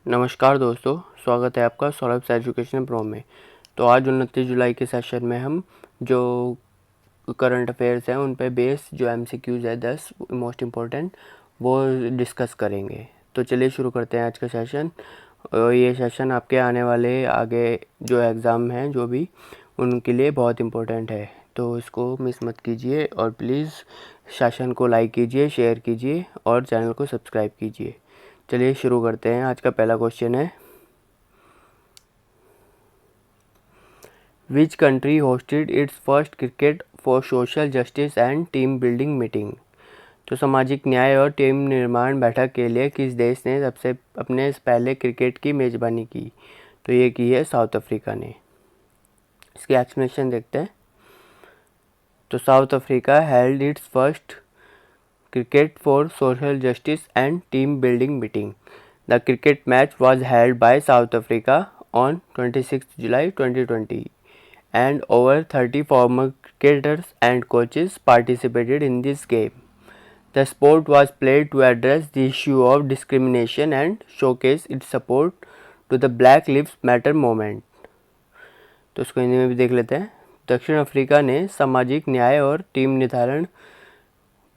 नमस्कार दोस्तों, स्वागत है आपका सौरभ एजुकेशन प्रो में। तो आज 29 जुलाई के सेशन में हम जो करंट अफेयर्स हैं उन पे बेस जो एमसीक्यूज़ है 10 मोस्ट इम्पोर्टेंट वो डिस्कस करेंगे। तो चलिए शुरू करते हैं आज का सेशन। ये सेशन आपके आने वाले आगे जो एग्ज़ाम हैं जो भी उनके लिए बहुत इम्पोर्टेंट है, तो इसको मिस मत कीजिए और प्लीज़ सेशन को लाइक कीजिए, शेयर कीजिए और चैनल को सब्सक्राइब कीजिए। चलिए शुरू करते हैं। आज का पहला क्वेश्चन है, which country hosted it's first cricket for social justice and team building meeting. तो सामाजिक न्याय और टीम निर्माण बैठक के लिए किस देश ने सबसे अपने पहले क्रिकेट की मेज़बानी की। तो ये की है साउथ अफ्रीका ने। इसकी एक्सप्लेनेशन देखते हैं। तो south Africa held it's first cricket for social justice and team building meeting. The cricket match was held by South Africa on 26 July 2020 and over 30 former cricketers and coaches participated in this game. The sport was played to address the issue of discrimination and showcase its support to the Black Lives Matter movement. तो इसको हिंदी में भी देख लेते हैं। दक्षिण Africa ने सामाजिक न्याय और टीम निर्धारण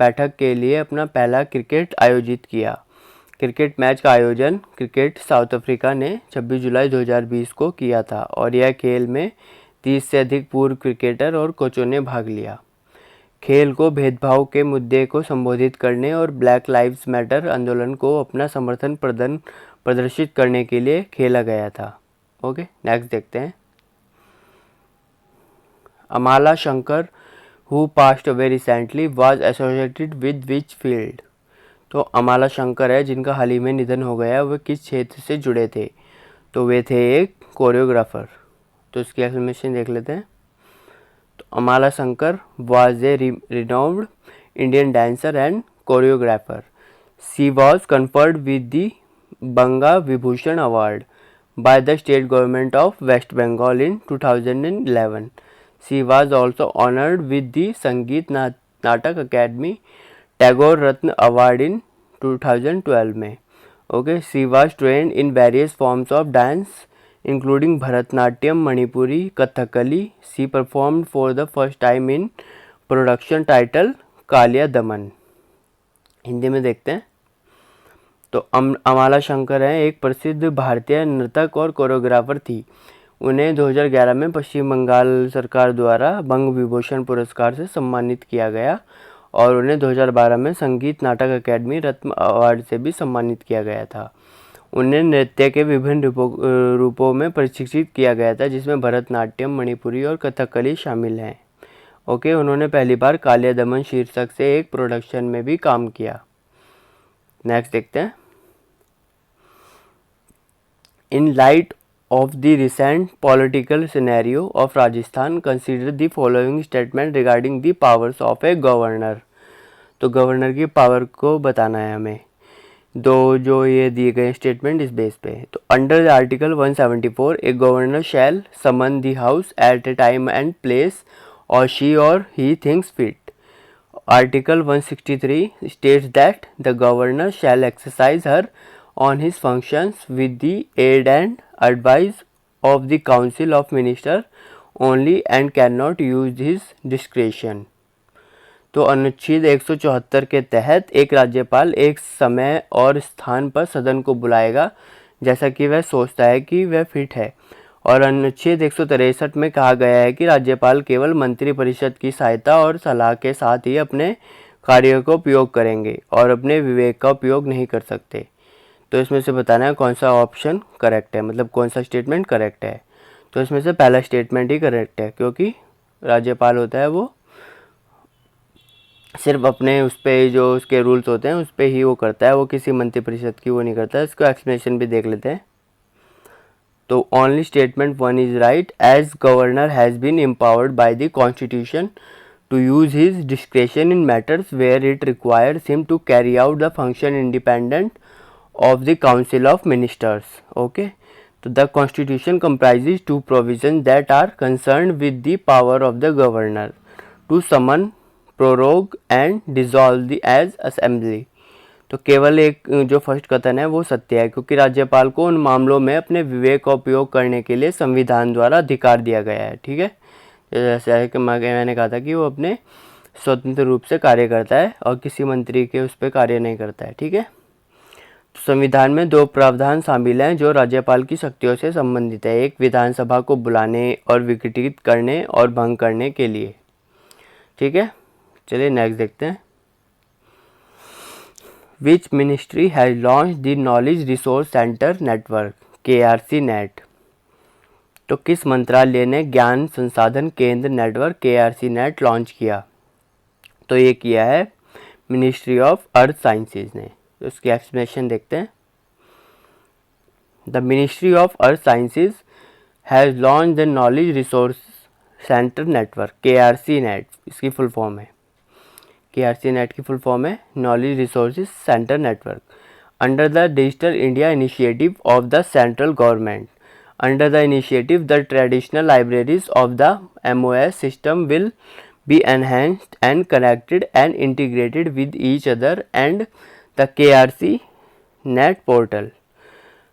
बैठक के लिए अपना पहला क्रिकेट आयोजित किया। क्रिकेट मैच का आयोजन क्रिकेट साउथ अफ्रीका ने 26 जुलाई 2020 को किया था और यह खेल में 30 से अधिक पूर्व क्रिकेटर और कोचों ने भाग लिया। खेल को भेदभाव के मुद्दे को संबोधित करने और ब्लैक लाइव्स मैटर आंदोलन को अपना समर्थन प्रदर्शित करने के लिए खेला गया था। ओके, नेक्स्ट देखते हैं। अमाला Shankar who passed away recently was associated with which field। तो अमाला शंकर है जिनका हाल ही में निधन हो गया, वे किस क्षेत्र से जुड़े थे। तो वे थे एक कोरियोग्राफर। तो इसकी एक्सप्लेनेशन देख लेते हैं। तो अमाला Shankar was a renowned Indian dancer and choreographer. She was conferred with the Banga Vibhushan Award by the state government of West Bengal in 2011. She was also honored with the Sangeet Natak Academy Tagore Ratna Award in 2012 में। Okay, she was trained in various forms of dance including Bharatnatyam, Manipuri, Kathakali. She performed for the first time in production title Kaliya दमन। हिंदी में देखते हैं। तो अमाला शंकर हैं एक प्रसिद्ध भारतीय नर्तक और कोरियोग्राफर थी। उन्हें 2011 में पश्चिम बंगाल सरकार द्वारा बंग विभूषण पुरस्कार से सम्मानित किया गया और उन्हें 2012 में संगीत नाटक अकेडमी रत्न अवार्ड से भी सम्मानित किया गया था। उन्हें नृत्य के विभिन्न रूपों में प्रशिक्षित किया गया था, जिसमें भरतनाट्यम, मणिपुरी और कथकली शामिल हैं। ओके, उन्होंने पहली बार कालिया दमन शीर्षक से एक प्रोडक्शन में भी काम किया। नेक्स्ट देखते हैं। In light of the recent political scenario of Rajasthan, consider the following statement regarding the powers of a governor। तो गवर्नर की पावर को बताना है हमें। दो जो ये दिए गए स्टेटमेंट इस बेस पे। तो under the article 174 a governor shall summon the house at a time and place or she or he thinks fit. Article 163 states that the governor shall exercise her on his functions with the aid and advice of the council of ministers only and cannot use his discretion। तो अनुच्छेद 174 के तहत एक राज्यपाल एक समय और स्थान पर सदन को बुलाएगा जैसा कि वह सोचता है कि वह फिट है। और अनुच्छेद 163 में कहा गया है कि राज्यपाल केवल मंत्रिपरिषद की सहायता और सलाह के साथ ही अपने कार्यों का उपयोग करेंगे और अपने विवेक का उपयोग नहीं कर सकते। तो इसमें से बताना है कौन सा ऑप्शन करेक्ट है, मतलब कौन सा स्टेटमेंट करेक्ट है। तो इसमें से पहला स्टेटमेंट ही करेक्ट है, क्योंकि राज्यपाल होता है वो सिर्फ अपने उस पर जो उसके रूल्स होते हैं उस पर ही वो करता है, वो किसी मंत्रिपरिषद की वो नहीं करता है। इसको एक्सप्लेनेशन भी देख लेते हैं। तो only statement 1 is right, as governor has been empowered by the constitution to use his discretion in matters where it requires him to carry out the function independent of the council of ministers। okay, so the constitution comprises two provisions that are concerned with the power of the governor to summon, prorogue and dissolve the as assembly। तो केवल एक जो first कथन है वो सत्य है, क्योंकि राज्यपाल को उन मामलों में अपने विवेक का उपयोग करने के लिए संविधान द्वारा अधिकार दिया गया है। ठीक है, जैसे है कि मैंने कहा था कि वो अपने स्वतंत्र रूप से कार्य करता है और किसी मंत्री के उस पर कार्य नहीं करता है। ठीक है, तो संविधान में 2 प्रावधान शामिल हैं जो राज्यपाल की शक्तियों से संबंधित है। एक विधानसभा को बुलाने और विघटित करने और भंग करने के लिए। ठीक है, चलिए नेक्स्ट देखते हैं। Which ministry has launched the Knowledge Resource Center Network KRC net? तो किस मंत्रालय ने ज्ञान संसाधन केंद्र नेटवर्क KRC नेट लॉन्च किया? तो ये किया है मिनिस्ट्री ऑफ अर्थ साइंसेज ने। तो इसकी एक्सप्लेनेशन देखते हैं। The ministry of earth sciences has launch the knowledge resource centre network KRC net. इसकी फुल फॉर्म है, KRC नेट की फुल फॉर्म है knowledge resources centre network, under the digital India initiative of the central government. Under the initiative the traditional libraries of the MOS system will be enhanced and connected and integrated with each other and the KRC net portal.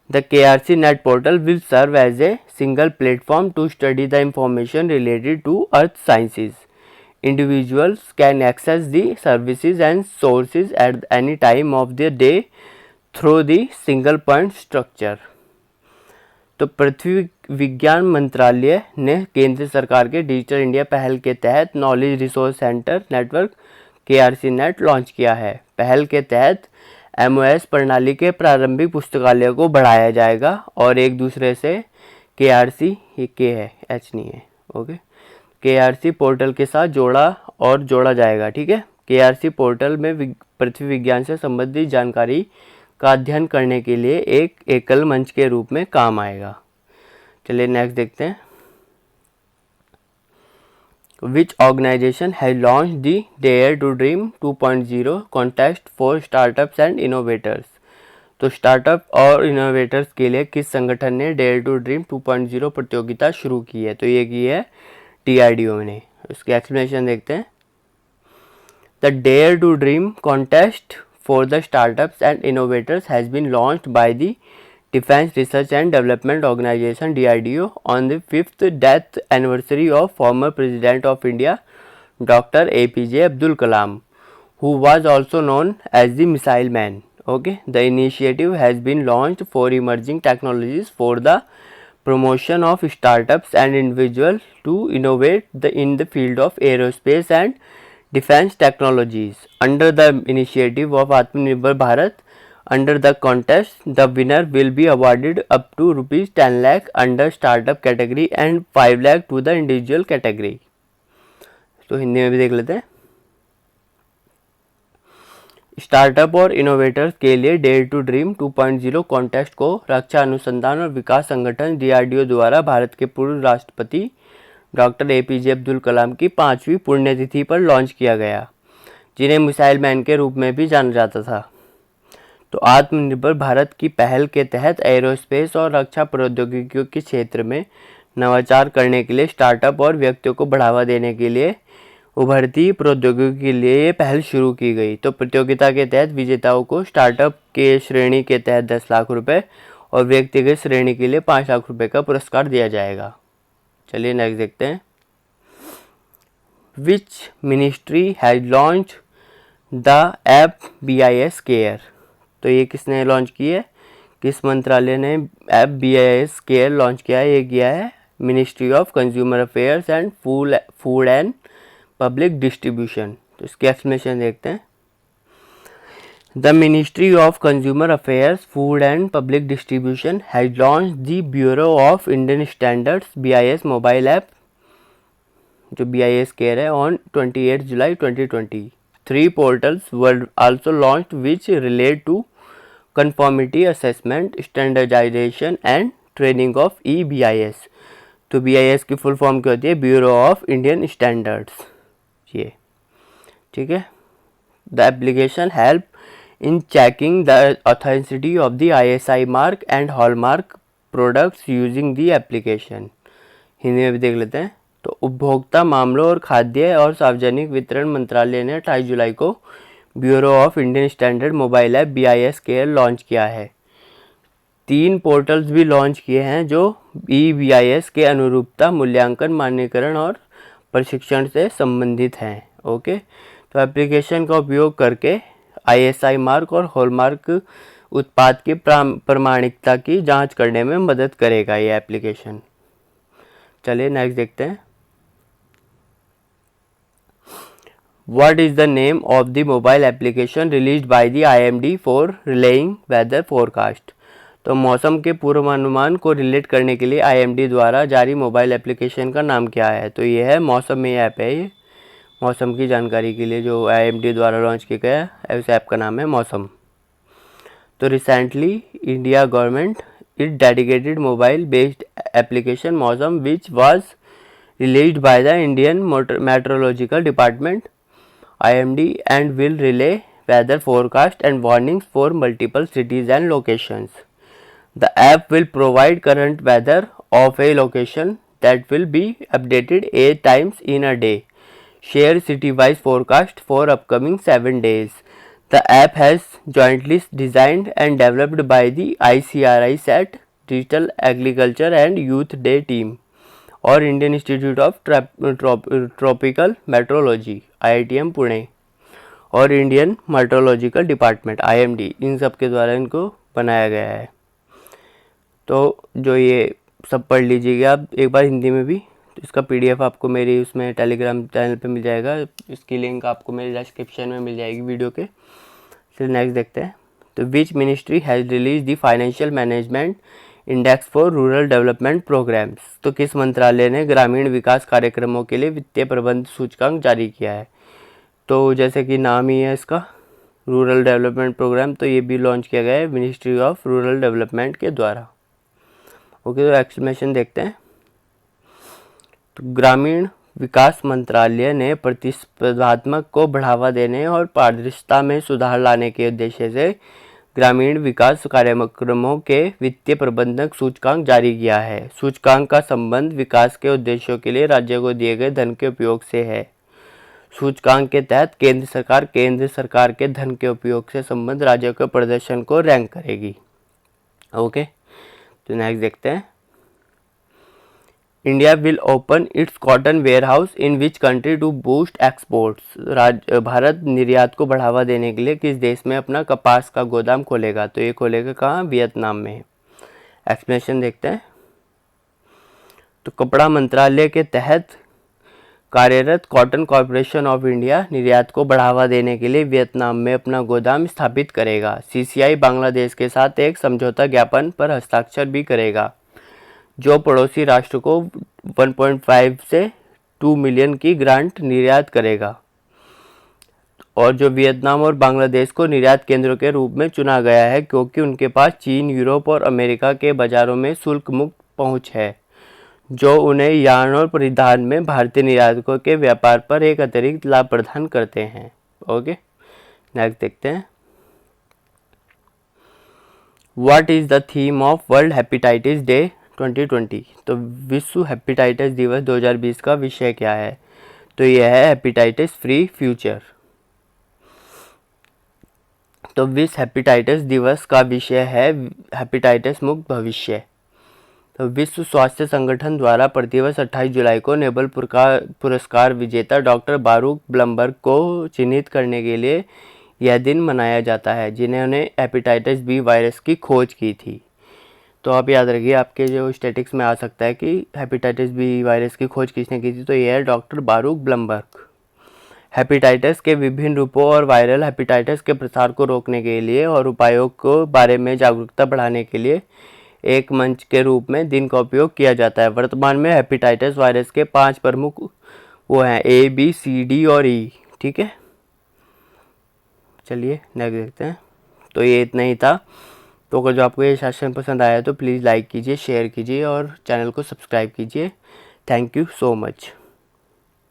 The KRC net portal will serve as a single platform to study the information related to earth sciences. Individuals can access the services and sources at any time of the day through the single point structure. तो पृथ्वी विज्ञान मंत्रालय ने केंद्र सरकार के digital India पहल के तहत knowledge resource centre network KRC net launch किया है। पहल के तहत MOS प्रणाली के प्रारंभिक पुस्तकालयों को बढ़ाया जाएगा और एक दूसरे से KRC, ये K है, H नहीं है, ओके, KRC पोर्टल के साथ जोड़ा जाएगा। ठीक है, KRC पोर्टल में पृथ्वी विज्ञान से संबंधित जानकारी का अध्ययन करने के लिए एक एकल मंच के रूप में काम आएगा। चलिए नेक्स्ट देखते हैं। Which organization has launched the Dare to Dream 2.0 contest for startups and innovators? तो स्टार्टअप और इनोवेटर्स के लिए किस संगठन ने Dare to Dream 2.0 प्रतियोगिता शुरू की है? तो ये की है DRDO ने। उसकी एक्सप्लेनेशन देखते हैं। The Dare to Dream contest for the startups and innovators has been launched by the Defense Research and Development Organization DRDO on the 5th death anniversary of former President of India Dr. APJ Abdul Kalam, who was also known as the Missile Man. Okay, the initiative has been launched for emerging technologies for the promotion of startups and individuals to innovate in the field of aerospace and defense technologies. Under the initiative of Atmanirbhar Bharat, under the contest, the winner will be awarded up to rupees 10 lakh under startup category and 5 lakh to the individual category. तो हिंदी में भी देख लेते हैं। Startup और innovators के लिए dare to dream 2.0 contest को रक्षा अनुसंधान और विकास संगठन DRDO द्वारा भारत के पूर्व राष्ट्रपति डॉक्टर APJ अब्दुल कलाम की 5वीं पुण्यतिथि पर लॉन्च किया गया, जिन्हें मिसाइल मैन के रूप में भी जाना जाता था। तो आत्मनिर्भर भारत की पहल के तहत एरोस्पेस और रक्षा प्रौद्योगिकियों के क्षेत्र में नवाचार करने के लिए स्टार्टअप और व्यक्तियों को बढ़ावा देने के लिए उभरती प्रौद्योगिकी के लिए ये पहल शुरू की गई। तो प्रतियोगिता के तहत विजेताओं को स्टार्टअप के श्रेणी के तहत 10 लाख रुपए और व्यक्तिगत श्रेणी के लिए 5 लाख रुपए का पुरस्कार दिया जाएगा। चलिए नेक्स्ट देखते हैं। Which ministry has launch the app BIS care? तो ये किसने लॉन्च की है? किस मंत्रालय ने ऐप BIS केयर लॉन्च किया है? ये किया है ministry of consumer affairs and food and public distribution. तो इसकी एक्सप्लेनेशन देखते हैं। The ministry of consumer affairs food and public distribution has launch the bureau of Indian standards BIS mobile app, जो BIS केयर है, on 28 July 2020। 3 portals were also launched which relate to conformity assessment, standardization and training of EBIS। तो BIS की full form क्या होती है? Bureau of Indian standards. ये ठीक है। The application help in checking the authenticity of the ISI mark and hallmark products using the application. Hindi में भी देख लेते हैं। तो उपभोक्ता मामलों और खाद्य और सार्वजनिक वितरण मंत्रालय ने 28 जुलाई को bureau of Indian standard mobile app BIS care launch किया है। 3 पोर्टल्स भी लॉन्च किए हैं जो BIS के अनुरूपता मूल्यांकन, मान्यकरण और प्रशिक्षण से संबंधित हैं। ओके, तो एप्लीकेशन का उपयोग करके ISI मार्क और हॉलमार्क उत्पाद की प्रामाणिकता की जांच करने में मदद करेगा ये एप्लीकेशन। चलिए नेक्स्ट देखते हैं। What is the name of the mobile application released by the IMD for relaying weather forecast? तो मौसम के पूर्वानुमान को रिलेट करने के लिए IMD द्वारा जारी मोबाइल एप्लीकेशन का नाम क्या है? तो ये है मौसम में ऐप है। ये मौसम की जानकारी के लिए जो IMD द्वारा लॉन्च किया गया है, उस ऐप का नाम है मौसम। तो recently India government it dedicated mobile based application Mausam which was released by the Indian meteorological department IMD and will relay weather forecast and warnings for multiple cities and locations. The app will provide current weather of a location that will be updated 8 times in a day. Share city-wise forecast for upcoming 7 days. The app has jointly designed and developed by the ICRI SAT, Digital Agriculture and Youth Day team और Indian institute of tropical metrology IITM Pune और Indian meteorological department IMD, इन सब के द्वारा इनको बनाया गया है। तो जो ये सब पढ़ लीजिएगा आप एक बार हिंदी में भी। तो इसका PDF आपको मेरी उसमें टेलीग्राम चैनल पे मिल जाएगा, इसकी लिंक आपको मेरे डिस्क्रिप्शन में मिल जाएगी वीडियो के। फिर नेक्स्ट देखते हैं। तो which ministry has release the financial management index for rural development programs? तो किस मंत्रालय ने ग्रामीण विकास कार्यक्रमों के लिए वित्तीय प्रबंध सूचकांक जारी किया है? तो जैसे कि नाम ही है इसका रूरल डेवलपमेंट प्रोग्राम, तो ये भी लॉन्च किया गया है मिनिस्ट्री ऑफ रूरल डेवलपमेंट के द्वारा। ओके, तो एक्सप्लेनेशन देखते हैं। तो ग्रामीण विकास मंत्रालय ने प्रतिस्पर्धात्मक को बढ़ावा देने और पारदर्शिता में सुधार लाने के उद्देश्य से ग्रामीण विकास कार्यक्रमों के वित्तीय प्रबंधक सूचकांक जारी किया है। सूचकांक का संबंध विकास के उद्देश्यों के लिए राज्य को दिए गए धन के उपयोग से है। सूचकांक के तहत केंद्र सरकार के धन के उपयोग से संबंध राज्यों के प्रदर्शन को रैंक करेगी। ओके, तो नेक्स्ट देखते हैं। India will open its cotton warehouse in which country to boost exports? Bharat निर्यात को बढ़ावा देने के लिए किस देश में अपना कपास का गोदाम खोलेगा? तो ये खोलेगा कहाँ? वियतनाम में। एक्सप्लेनेशन देखते हैं। तो कपड़ा मंत्रालय के तहत कार्यरत कॉटन कॉरपोरेशन ऑफ इंडिया निर्यात को बढ़ावा देने के लिए वियतनाम में अपना गोदाम स्थापित करेगा। CCI बांग्लादेश के साथ एक समझौता ज्ञापन पर हस्ताक्षर भी करेगा जो पड़ोसी राष्ट्र को 1.5 से 2 मिलियन की ग्रांट निर्यात करेगा और जो वियतनाम और बांग्लादेश को निर्यात केंद्रों के रूप में चुना गया है क्योंकि उनके पास चीन, यूरोप और अमेरिका के बाजारों में शुल्क मुक्त पहुंच है जो उन्हें यार्न और परिधान में भारतीय निर्यातकों के व्यापार पर एक अतिरिक्त लाभ प्रदान करते हैं। ओके, नेक्स्ट देखते हैं। What is the theme of world hepatitis day 2020? तो विश्व हेपेटाइटिस दिवस 2020 का विषय क्या है? तो यह है हेपेटाइटिस फ्री फ्यूचर। तो विश्व हेपेटाइटिस दिवस का विषय है हेपेटाइटिस मुक्त भविष्य। तो विश्व स्वास्थ्य संगठन द्वारा प्रतिवर्ष 28 जुलाई को नोबेल पुरस्कार विजेता डॉक्टर बारूक ब्लमबर्ग को चिन्हित करने के लिए यह दिन मनाया जाता है जिन्होंने हेपेटाइटिस बी वायरस की खोज की थी। तो आप याद रखिए, आपके जो स्टैटिक्स में आ सकता है कि हेपेटाइटिस बी वायरस की खोज किसने की थी, तो यह है डॉक्टर बारूक ब्लमबर्ग। हेपेटाइटिस के विभिन्न रूपों और वायरल हेपेटाइटिस के प्रसार को रोकने के लिए और उपायों को बारे में जागरूकता बढ़ाने के लिए एक मंच के रूप में दिन का उपयोग किया जाता है। वर्तमान में हेपेटाइटिस वायरस के 5 प्रमुख वो हैं A, B, C, D और E। ठीक है, चलिए नेक्स्ट देखते हैं। तो ये इतना ही था। तो अगर जो आपको ये सेशन पसंद आया तो प्लीज़ लाइक कीजिए, शेयर कीजिए और चैनल को सब्सक्राइब कीजिए। Thank you so much.